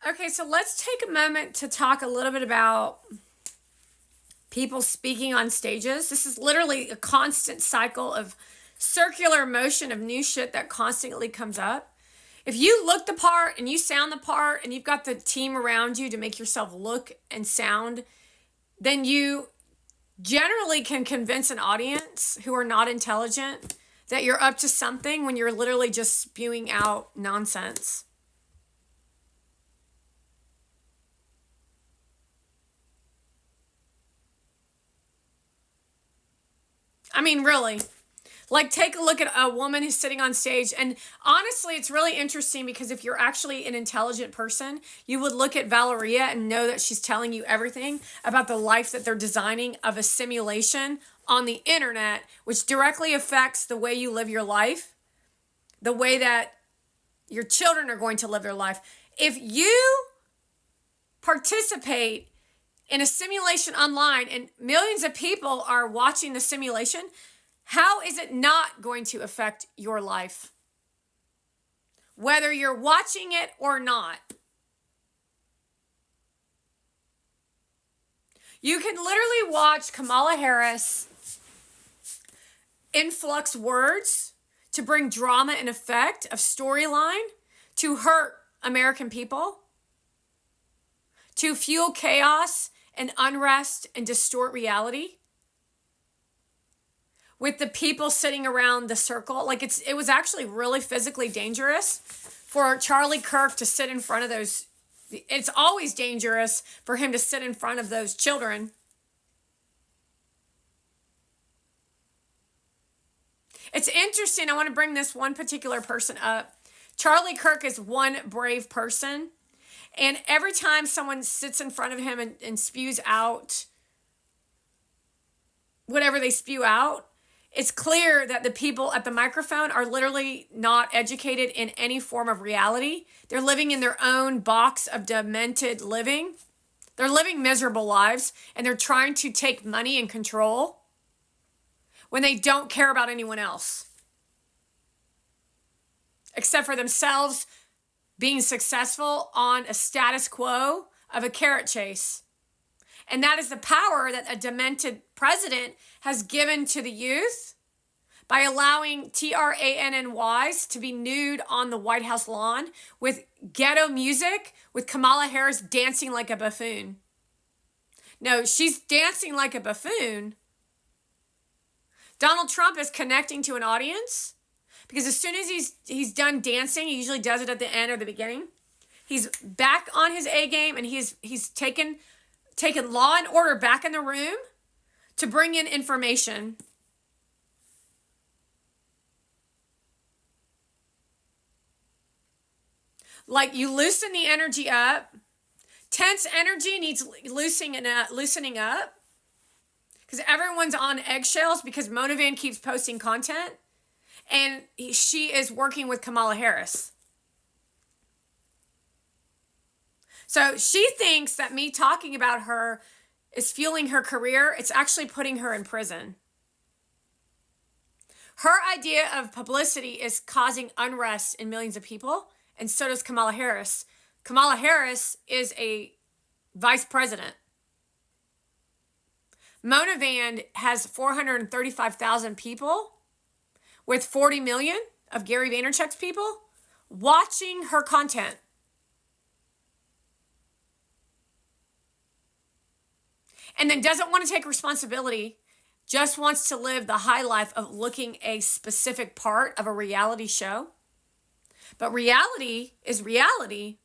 Okay, so let's take a moment to talk a little bit about people speaking on stages. This is literally a constant cycle of circular motion of new shit that constantly comes up. If you look the part and you sound the part and you've got the team around you to make yourself look and sound, then you generally can convince an audience who are not intelligent that you're up to something when you're literally just spewing out nonsense. I mean, really. Like, take a look at a woman who's sitting on stage. And honestly, it's really interesting because if you're actually an intelligent person, you would look at Valeria and know that she's telling you everything about the life that they're designing of a simulation on the internet, which directly affects the way you live your life, the way that your children are going to live their life. If you participate in a simulation online and millions of people are watching the simulation, how is it not going to affect your life? Whether you're watching it or not. You can literally watch Kamala Harris influx words to bring drama and effect of storyline to hurt American people, to fuel chaos and unrest and distort reality. With the people sitting around the circle, like it was actually really physically dangerous for Charlie Kirk to sit in front of those. It's always dangerous for him to sit in front of those children. It's interesting. I want to bring this one particular person up. Charlie Kirk is one brave person. And every time someone sits in front of him and spews out whatever they spew out, it's clear that the people at the microphone are literally not educated in any form of reality. They're living in their own box of demented living. They're living miserable lives, and they're trying to take money and control when they don't care about anyone else except for themselves being successful on a status quo of a carrot chase. And that is the power that a demented president has given to the youth by allowing TRANNYs to be nude on the White House lawn with ghetto music, with Kamala Harris dancing like a buffoon. No, she's dancing like a buffoon. Donald Trump is connecting to an audience because as soon as he's done dancing, he usually does it at the end or the beginning. He's back on his A game, and he's taken law and order back in the room to bring in information. Like, you loosen the energy up. Tense energy needs loosening up because everyone's on eggshells because Mona Van keeps posting content, and she is working with Kamala Harris. So she thinks that me talking about her is fueling her career. It's actually putting her in prison. Her idea of publicity is causing unrest in millions of people, and so does Kamala Harris. Kamala Harris is a vice president. Mona Van has 435,000 people with 40 million of Gary Vaynerchuk's people watching her content. And then doesn't want to take responsibility, just wants to live the high life of looking a specific part of a reality show. But reality is reality,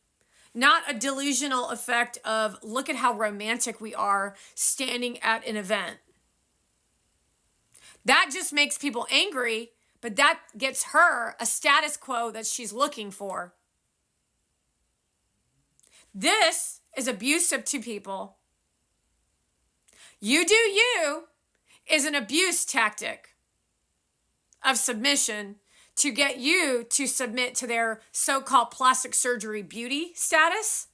not a delusional effect of look at how romantic we are standing at an event. That just makes people angry, but that gets her a status quo that she's looking for. This is abusive to people. You do you is an abuse tactic of submission to get you to submit to their so-called plastic surgery beauty status.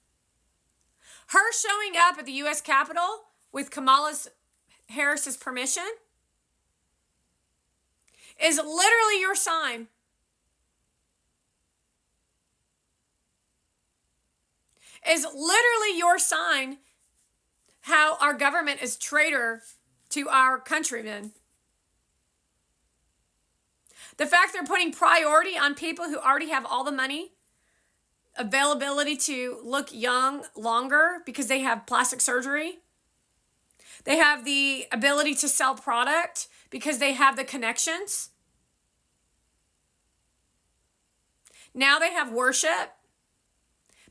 Her showing up at the U.S. Capitol with Kamala Harris's permission is literally your sign. is literally your sign how our government is traitor to our countrymen. The fact they're putting priority on people who already have all the money, availability to look young longer because they have plastic surgery. They have the ability to sell product because they have the connections. Now they have worship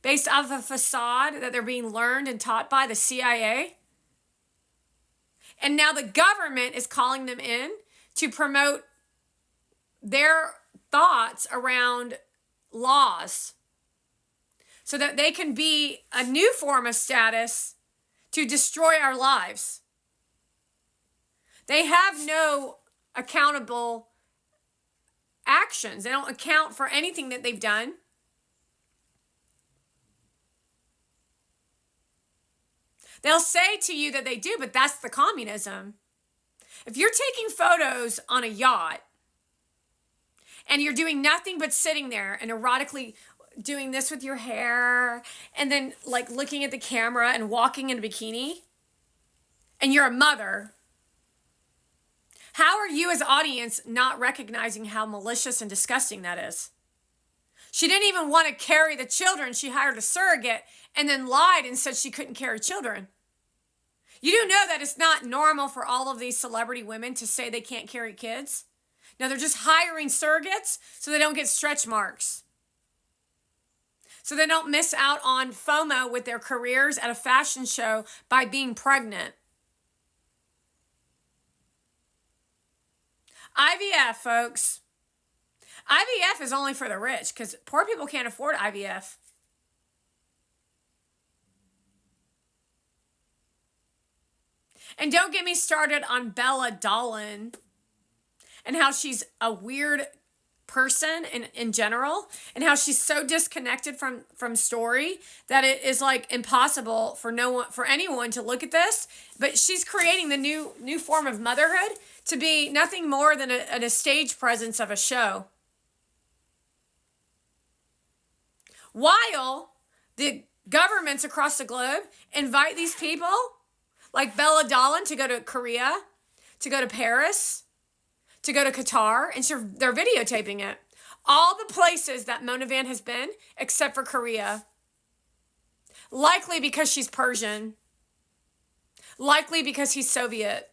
based off a facade that they're being learned and taught by the CIA. And now the government is calling them in to promote their thoughts around laws so that they can be a new form of status to destroy our lives. They have no accountable actions. They don't account for anything that they've done. They'll say to you that they do, but that's the communism. If you're taking photos on a yacht and you're doing nothing but sitting there and erotically doing this with your hair and then like looking at the camera and walking in a bikini, and you're a mother, how are you as audience not recognizing how malicious and disgusting that is? She didn't even want to carry the children. She hired a surrogate and then lied and said she couldn't carry children. You do know that it's not normal for all of these celebrity women to say they can't carry kids? No, they're just hiring surrogates so they don't get stretch marks. So they don't miss out on FOMO with their careers at a fashion show by being pregnant. IVF, folks. IVF is only for the rich because poor people can't afford IVF. And don't get me started on Bella Dolan and how she's a weird person in general and how she's so disconnected from story that it is like impossible for anyone to look at this. But she's creating the new form of motherhood to be nothing more than a stage presence of a show. While the governments across the globe invite these people like Bella Dolan to go to Korea, to go to Paris, to go to Qatar, and they're videotaping it. All the places that Mona Van has been, except for Korea. Likely because she's Persian. Likely because he's Soviet.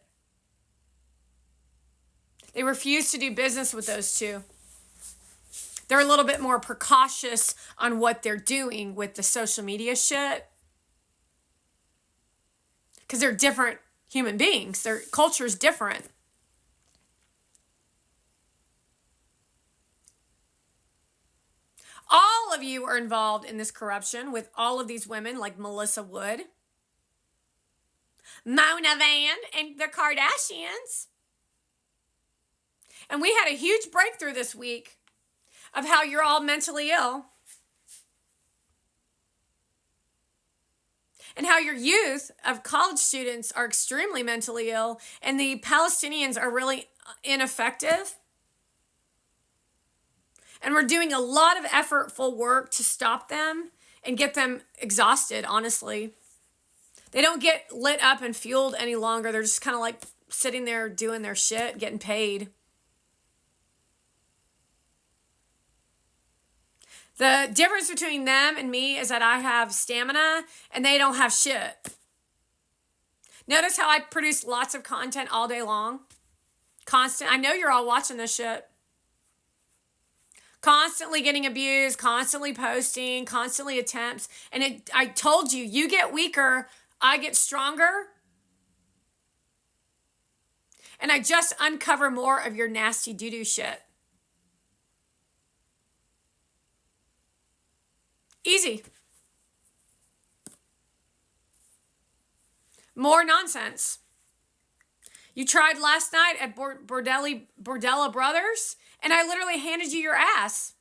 They refuse to do business with those two. They're a little bit more precautious on what they're doing with the social media shit. Because they're different human beings. Their culture is different. All of you are involved in this corruption with all of these women like Melissa Wood, Mona Van, and the Kardashians. And we had a huge breakthrough this week of how you're all mentally ill. And how your youth of college students are extremely mentally ill and the Palestinians are really ineffective. And we're doing a lot of effortful work to stop them and get them exhausted, honestly. They don't get lit up and fueled any longer. They're just kind of like sitting there doing their shit, getting paid. The difference between them and me is that I have stamina and they don't have shit. Notice how I produce lots of content all day long? Constant. I know you're all watching this shit. Constantly getting abused, constantly posting, constantly attempts. And I told you, you get weaker, I get stronger. And I just uncover more of your nasty doo-doo shit. Easy. More nonsense. You tried last night at Bordella Brothers, and I literally handed you your ass.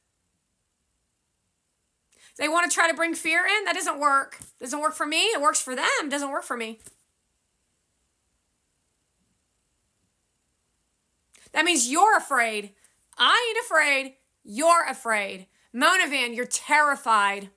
They want to try to bring fear in? That doesn't work. Doesn't work for me. It works for them. It doesn't work for me. That means you're afraid. I ain't afraid. You're afraid. Mona Van, you're terrified.